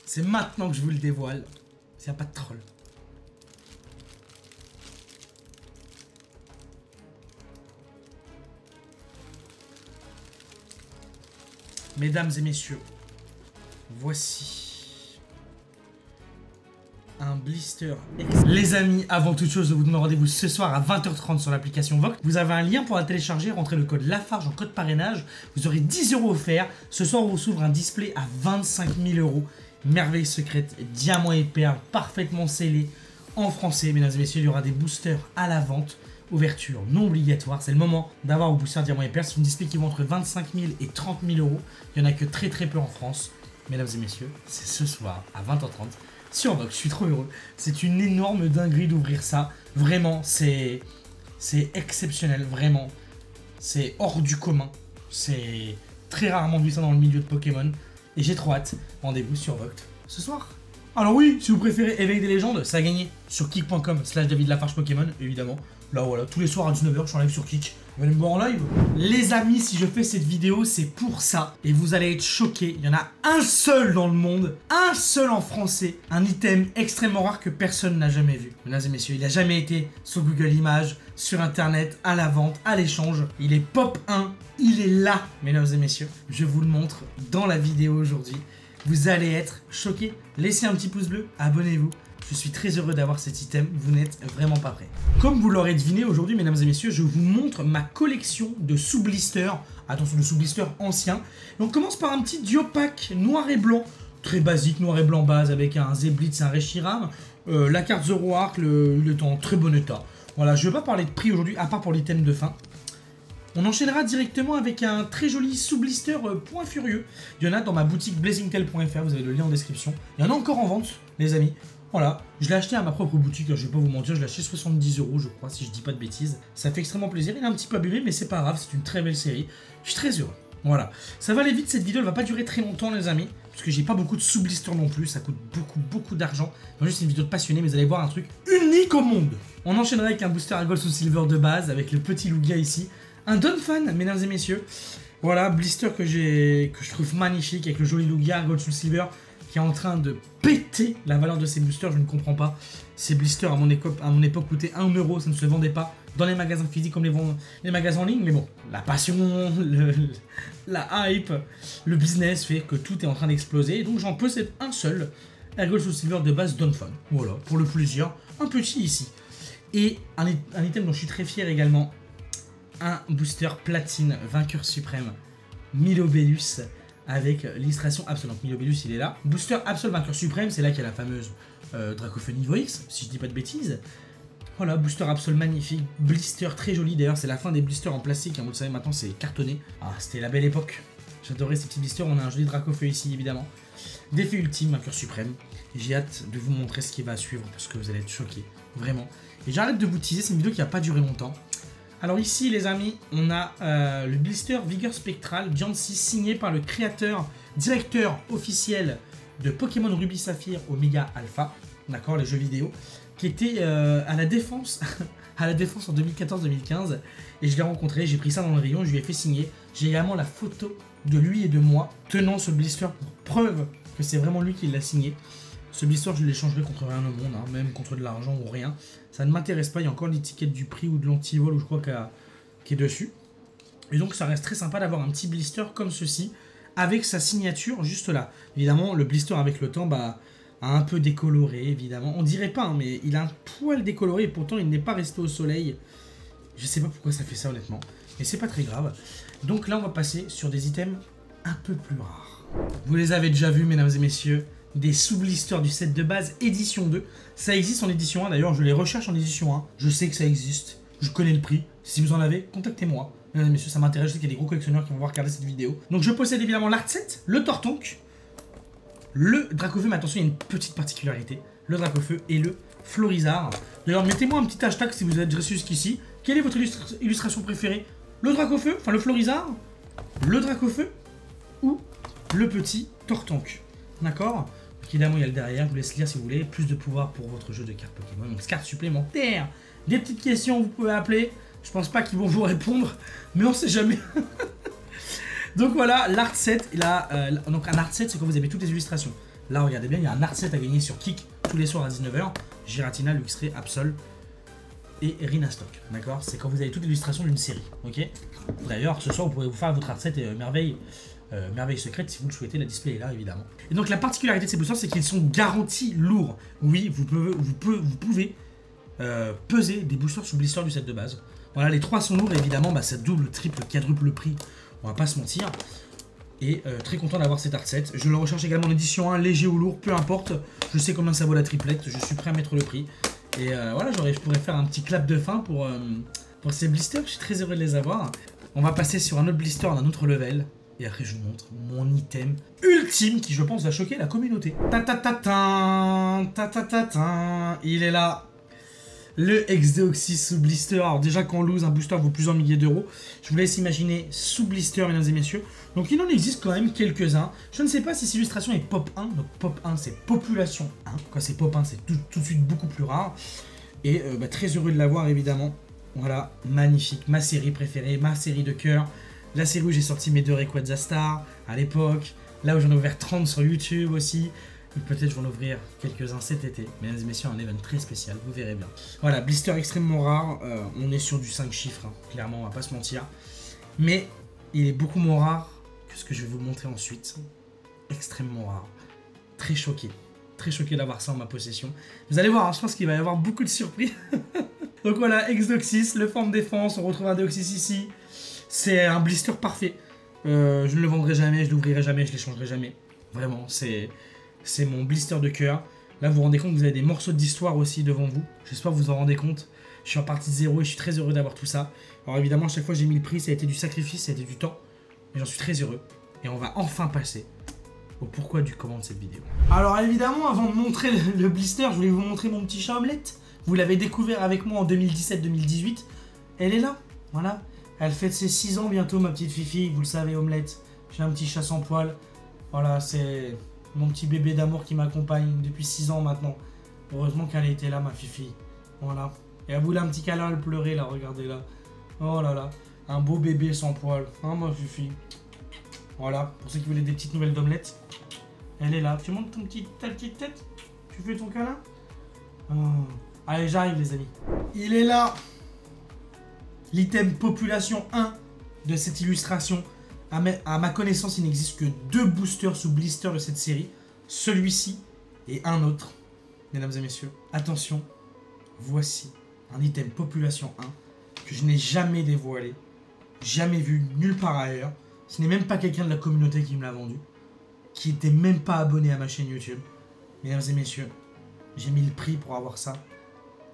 C'est maintenant que je vous le dévoile. S'il n'y a pas de troll. Mesdames et messieurs, voici un blister. Les amis, avant toute chose, je vous donne rendez-vous ce soir à 20h30 sur l'application Vox. Vous avez un lien pour la télécharger, rentrez le code LAFARGE en code parrainage. Vous aurez 10 € offerts. Ce soir, on vous s'ouvre un display à 25 000 €. Merveille secrète, diamants et perles, parfaitement scellés en français. Mesdames et messieurs, il y aura des boosters à la vente. Ouverture non obligatoire, c'est le moment d'avoir vos boosters diamants et perles. C'est une display qui vaut entre 25 000 et 30 000 €. Il n'y en a que très peu en France. Mesdames et messieurs, c'est ce soir à 20h30 sur Vox. Je suis trop heureux. C'est une énorme dinguerie d'ouvrir ça. Vraiment, c'est exceptionnel. Vraiment, c'est hors du commun. C'est très rarement vu ça dans le milieu de Pokémon. Et j'ai trop hâte. Rendez-vous sur Vox ce soir. Alors oui, si vous préférez Éveil des légendes, ça a gagné sur kick.com/DavidLafarge Pokémon, évidemment. Là voilà, tous les soirs à 19h, je suis en live sur Kick. Venez me voir en live. Les amis, si je fais cette vidéo, c'est pour ça. Et vous allez être choqués. Il y en a un seul dans le monde, un seul en français. Un item extrêmement rare que personne n'a jamais vu. Mesdames et messieurs, il n'a jamais été sur Google Images, sur Internet, à la vente, à l'échange. Il est pop 1, il est là, mesdames et messieurs. Je vous le montre dans la vidéo aujourd'hui. Vous allez être choqués. Laissez un petit pouce bleu, abonnez-vous. Je suis très heureux d'avoir cet item, vous n'êtes vraiment pas prêts. Comme vous l'aurez deviné aujourd'hui, mesdames et messieurs, je vous montre ma collection de sous-blisters. Attention, de sous-blisters anciens. Et on commence par un petit duo pack noir et blanc. Très basique, noir et blanc base, avec un Zeblitz et un Reshiram. La carte Zero Arc, il est en très bon état. Voilà, je ne vais pas parler de prix aujourd'hui, à part pour l'item de fin. On enchaînera directement avec un très joli sous-blister Point Furieux. Il y en a dans ma boutique blazingtail.fr, vous avez le lien en description. Il y en a encore en vente, les amis. Voilà, je l'ai acheté à ma propre boutique, je vais pas vous mentir, je l'ai acheté 70 € je crois, si je dis pas de bêtises. Ça fait extrêmement plaisir, il est un petit peu abîmé, mais c'est pas grave, c'est une très belle série. Je suis très heureux. Voilà, ça va aller vite, cette vidéo elle va pas durer très longtemps les amis, parce que j'ai pas beaucoup de sous-blisters non plus, ça coûte beaucoup d'argent. C'est juste une vidéo de passionné, mais vous allez voir un truc unique au monde. On enchaînera avec un booster à Gold Soul Silver de base, avec le petit Lugia ici. Un Donphan, mesdames et messieurs. Voilà, blister que je trouve magnifique, avec le joli Lugia Gold Soul Silver, qui est en train de péter la valeur de ces boosters, je ne comprends pas. Ces blisters à mon époque coûtaient 1 €, ça ne se vendait pas dans les magasins physiques comme les magasins en ligne, mais bon, la passion, la hype, le business fait que tout est en train d'exploser, donc j'en possède un seul, Gold Soul Silver de base Donphan. Voilà, pour le plaisir, un petit ici. Et un item dont je suis très fier également, un booster platine, vainqueur suprême, Milobellus, avec l'illustration Absol. Donc Milobellus il est là. Booster Absol vainqueur suprême, c'est là qu'il y a la fameuse Dracaufeu niveau X, si je dis pas de bêtises. Voilà, booster Absol magnifique, blister très joli d'ailleurs, c'est la fin des blisters en plastique, hein, vous le savez maintenant c'est cartonné. Ah, c'était la belle époque. J'adorais ces petits blisters, on a un joli Dracaufeu ici évidemment. Défait ultime, vainqueur suprême. J'ai hâte de vous montrer ce qui va suivre parce que vous allez être choqués, vraiment. Et j'arrête de vous teaser, c'est une vidéo qui n'a pas duré longtemps. Alors ici les amis, on a le blister Vigueur Spectral, Jancy, signé par le créateur, directeur officiel de Pokémon Ruby Saphir Omega Alpha, d'accord, les jeux vidéo, qui était à la défense, en 2014-2015, et je l'ai rencontré, j'ai pris ça dans le rayon, je lui ai fait signer, j'ai également la photo de lui et de moi tenant ce blister pour preuve que c'est vraiment lui qui l'a signé. Ce blister, je l'échangerai contre rien au monde, hein, même contre de l'argent ou rien. Ça ne m'intéresse pas, il y a encore l'étiquette du prix ou de l'antivol, ou je crois qui est dessus. Et donc ça reste très sympa d'avoir un petit blister comme ceci, avec sa signature juste là. Évidemment, le blister avec le temps a un peu décoloré, évidemment. On dirait pas, hein, mais il a un poil décoloré, et pourtant il n'est pas resté au soleil. Je sais pas pourquoi ça fait ça honnêtement, mais c'est pas très grave. Donc là, on va passer sur des items un peu plus rares. Vous les avez déjà vus, mesdames et messieurs. Des sous-blisters du set de base édition 2. Ça existe en édition 1 d'ailleurs, je les recherche en édition 1. Je sais que ça existe, je connais le prix. Si vous en avez, contactez-moi. Mesdames et messieurs, ça m'intéresse, je sais qu'il y a des gros collectionneurs qui vont voir regarder cette vidéo. Donc je possède évidemment l'Art 7, le Tortonk, le Dracaufeu, mais attention, il y a une petite particularité. Le Dracaufeu et le Florizard. D'ailleurs, mettez-moi un petit hashtag si vous êtes resté jusqu'ici. Quelle est votre illustration préférée? Le Dracaufeu, enfin le Florizard, le Dracaufeu ou le petit Tortonk? D'accord? Évidemment, il y a le derrière, je vous laisse lire si vous voulez. Plus de pouvoir pour votre jeu de cartes Pokémon. Donc, carte supplémentaire. Des petites questions, vous pouvez appeler. Je pense pas qu'ils vont vous répondre, mais on sait jamais. Donc voilà, l'Art 7. Donc un Art 7, c'est quand vous avez toutes les illustrations. Là, regardez bien, il y a un art set à gagner sur Kik tous les soirs à 19 h. Giratina, Luxray, Absol et Rinastock. D'accord? C'est quand vous avez toute l'illustration d'une série. Ok? D'ailleurs, ce soir, vous pourrez vous faire votre art set merveille secrète si vous le souhaitez. La display est là, évidemment. Et donc, la particularité de ces boosters, c'est qu'ils sont garantis lourds. Oui, vous pouvez peser des boosters sous blister du set de base. Voilà, les 3 sont lourds, évidemment, bah, ça double, triple, quadruple le prix. On va pas se mentir. Et très content d'avoir cet art set. Je le recherche également en édition 1, léger ou lourd, peu importe. Je sais combien ça vaut la triplette, je suis prêt à mettre le prix. Et voilà, je pourrais faire un petit clap de fin pour ces blisters. Je suis très heureux de les avoir. On va passer sur un autre blister d'un autre level. Et après, je vous montre mon item ultime qui, je pense, va choquer la communauté. Il est là. Le Exdeoxys sous blister. Alors déjà quand on lose, un booster vaut plusieurs milliers d'euros. Je vous laisse imaginer sous blister, mesdames et messieurs. Donc il en existe quand même quelques-uns. Je ne sais pas si cette illustration est pop 1. Donc pop 1 c'est population 1. Quand c'est pop 1 c'est tout de suite beaucoup plus rare. Et très heureux de l'avoir évidemment. Voilà, magnifique. Ma série préférée, ma série de cœur. La série où j'ai sorti mes 2 Rayquaza Star à l'époque. Là où j'en ai ouvert 30 sur YouTube aussi. Peut-être je vais en ouvrir quelques-uns cet été. Mesdames et messieurs, un event très spécial, vous verrez bien. Voilà, blister extrêmement rare. On est sur du 5 chiffres, hein. Clairement, on va pas se mentir. Mais il est beaucoup moins rare que ce que je vais vous montrer ensuite. Extrêmement rare. Très choqué. Très choqué d'avoir ça en ma possession. Vous allez voir, hein, je pense qu'il va y avoir beaucoup de surprises. Donc voilà, Exdeoxys, le forme défense. On retrouve un Deoxys ici. C'est un blister parfait. Je ne le vendrai jamais, je l'ouvrirai jamais, je l'échangerai jamais. Vraiment, c'est mon blister de cœur. Là, vous vous rendez compte que vous avez des morceaux d'histoire aussi devant vous. J'espère que vous vous en rendez compte. Je suis en partie 0 et je suis très heureux d'avoir tout ça. Alors évidemment, à chaque fois j'ai mis le prix, ça a été du sacrifice, ça a été du temps. Mais j'en suis très heureux. Et on va enfin passer au pourquoi du comment de cette vidéo. Alors évidemment, avant de montrer le blister, je voulais vous montrer mon petit chat Omelette. Vous l'avez découvert avec moi en 2017-2018. Elle est là, voilà. Elle fête ses 6 ans bientôt, ma petite Fifi. Vous le savez, Omelette. J'ai un petit chat sans poil. Voilà, c'est mon petit bébé d'amour qui m'accompagne depuis 6 ans maintenant. Heureusement qu'elle était là, ma Fifi. Voilà. Et elle voulait un petit câlin, elle pleurait là, regardez là. Oh là là. Un beau bébé sans poil. Hein, ma Fifi. Voilà. Pour ceux qui voulaient des petites nouvelles d'Omelette. Elle est là. Tu montes ta petite tête? Tu fais ton câlin? Oh. Allez, j'arrive, les amis. Il est là. L'item population 1 de cette illustration. À ma connaissance, il n'existe que 2 boosters sous blister de cette série. Celui-ci et un autre. Mesdames et messieurs, attention. Voici un item population 1 que je n'ai jamais dévoilé. Jamais vu nulle part ailleurs. Ce n'est même pas quelqu'un de la communauté qui me l'a vendu. Qui n'était même pas abonné à ma chaîne YouTube. Mesdames et messieurs, j'ai mis le prix pour avoir ça.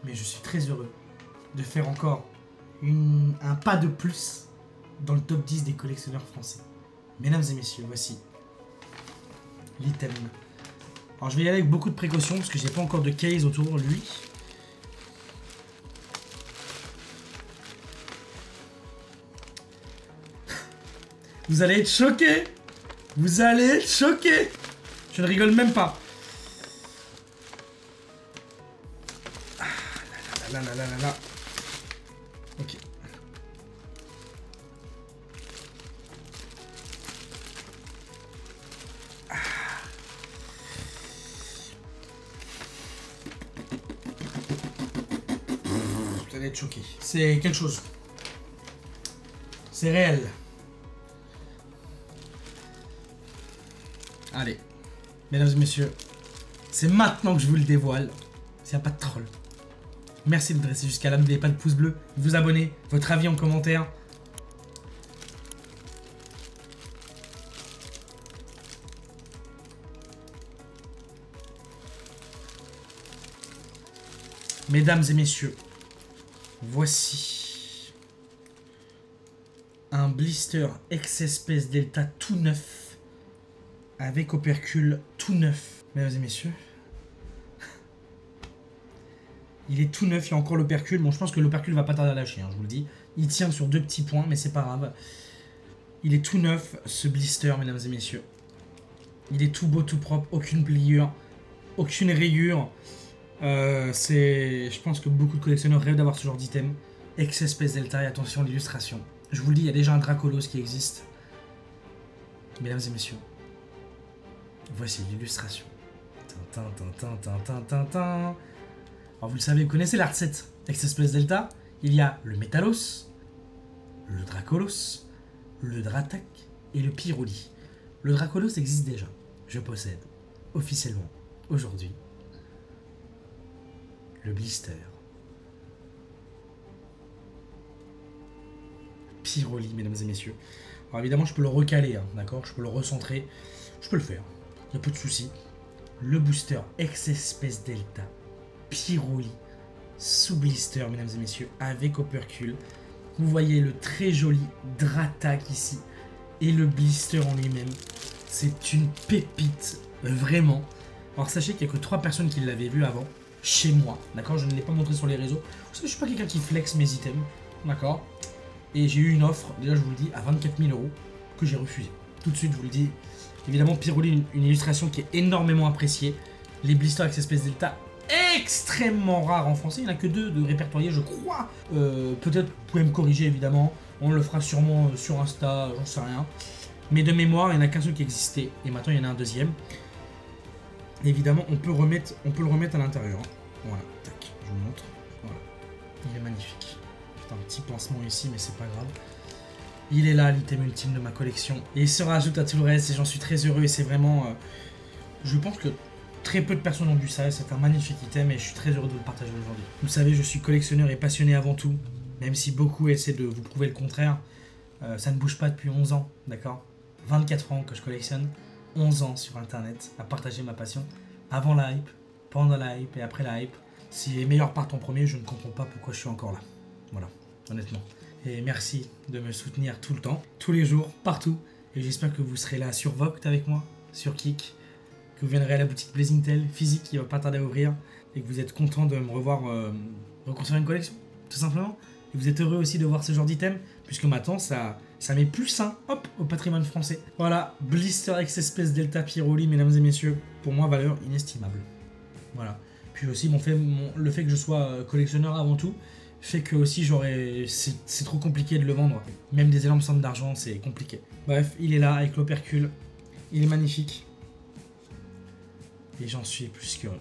Mais je suis très heureux de faire encore un pas de plus dans le top 10 des collectionneurs français. Mesdames et messieurs, voici l'item. Alors je vais y aller avec beaucoup de précautions parce que j'ai pas encore de case autour de lui. Vous allez être choqués. Vous allez être choqués. Je ne rigole même pas. Ah là là là là là là. Ok. Vous allez être choqués. C'est quelque chose. C'est réel. Allez, mesdames et messieurs, c'est maintenant que je vous le dévoile. S'il n'y a pas de troll. Merci de vous rester jusqu'à là, n'oubliez pas de pouce bleu, de vous abonner, votre avis en commentaire. Mesdames et messieurs, voici un blister X-Espèce Delta tout neuf. Avec opercule tout neuf. Mesdames et messieurs. Il est tout neuf, il y a encore l'opercule. Bon, je pense que l'opercule va pas tarder à lâcher, hein, je vous le dis. Il tient sur 2 petits points, mais c'est pas grave. Il est tout neuf, ce blister, mesdames et messieurs. Il est tout beau, tout propre, aucune pliure, aucune rayure. Je pense que beaucoup de collectionneurs rêvent d'avoir ce genre d'item. X-Espèce Delta, et attention l'illustration. Je vous le dis, il y a déjà un Dracolos qui existe. Mesdames et messieurs. Voici l'illustration. Alors vous le savez, vous connaissez la recette Ex-Espèce Delta. Il y a le Métalos, le Dracolos, le Dratac et le Pyroli. Le Dracolos existe déjà. Je possède, officiellement, aujourd'hui, le Blister. Pyroli, mesdames et messieurs. Alors évidemment, je peux le recaler, hein, d'accord? Je peux le recentrer. Je peux le faire. Il n'y a pas de souci. Le booster Ex-Espèce Delta. Pyroli. Sous blister, mesdames et messieurs, avec opercule. Vous voyez le très joli Dratac ici. Et le blister en lui-même. C'est une pépite. Vraiment. Alors sachez qu'il n'y a que 3 personnes qui l'avaient vu avant. Chez moi. D'accord? Je ne l'ai pas montré sur les réseaux. Vous savez, je suis pas quelqu'un qui flex mes items. D'accord? Et j'ai eu une offre, déjà je vous le dis, à 24 000 € que j'ai refusé. Tout de suite, je vous le dis. Évidemment, Pyroli, une illustration qui est énormément appréciée. Les blisters Ex-Espèce Delta, extrêmement rares en français. Il n'y en a que 2 de répertoriés, je crois. Peut-être, vous pouvez me corriger, évidemment. On le fera sûrement sur Insta, j'en sais rien. Mais de mémoire, il n'y en a qu'un seul qui existait. Et maintenant, il y en a un deuxième. Et évidemment, on peut le remettre à l'intérieur. Voilà, tac, je vous montre. Voilà, il est magnifique. Un petit pansement ici, mais c'est pas grave. Il est là, l'item ultime de ma collection. Et il se rajoute à tout le reste, et j'en suis très heureux. Et c'est vraiment... je pense que très peu de personnes ont vu ça. C'est un magnifique item, et je suis très heureux de vous le partager aujourd'hui. Vous savez, je suis collectionneur et passionné avant tout. Même si beaucoup essaient de vous prouver le contraire. Ça ne bouge pas depuis 11 ans, d'accord? 24 ans que je collectionne. 11 ans sur Internet, à partager ma passion. Avant la hype, pendant la hype et après la hype. Si les meilleurs partent en premier, je ne comprends pas pourquoi je suis encore là. Voilà, honnêtement. Et merci de me soutenir tout le temps, tous les jours, partout. Et j'espère que vous serez là sur Vogt avec moi, sur Kik, que vous viendrez à la boutique Blazingtel, physique, qui va pas tarder à ouvrir, et que vous êtes content de me revoir reconstruire une collection, tout simplement. Et vous êtes heureux aussi de voir ce genre d'item, puisque maintenant, ça met plus sain, hop, au patrimoine français. Voilà, Blister Ex-Espèce Delta Pyroli, mesdames et messieurs, pour moi, valeur inestimable. Voilà. Puis aussi, le fait que je sois collectionneur avant tout, fait que aussi c'est trop compliqué de le vendre. Même des énormes sommes d'argent, c'est compliqué. Bref, il est là avec l'opercule. Il est magnifique. Et j'en suis plus qu'heureux.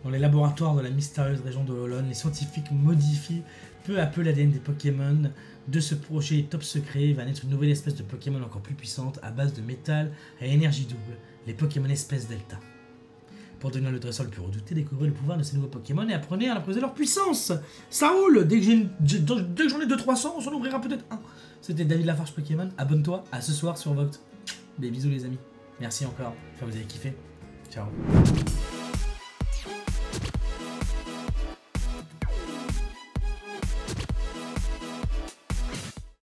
Dans les laboratoires de la mystérieuse région de Hollande, les scientifiques modifient peu à peu l'ADN des Pokémon. De ce projet top secret va naître une nouvelle espèce de Pokémon encore plus puissante à base de métal à énergie double, les Pokémon Espèce Delta. Pour devenir le dresseur le plus redouté, découvrez le pouvoir de ces nouveaux Pokémon et apprenez à imposer leur puissance. Ça roule. Dès que j'en ai 200-300, on s'en ouvrira peut-être un. C'était David Lafarge Pokémon. Abonne-toi à ce soir sur Vogt. Des bisous les amis. Merci encore. J'espère que vous avez kiffé. Ciao.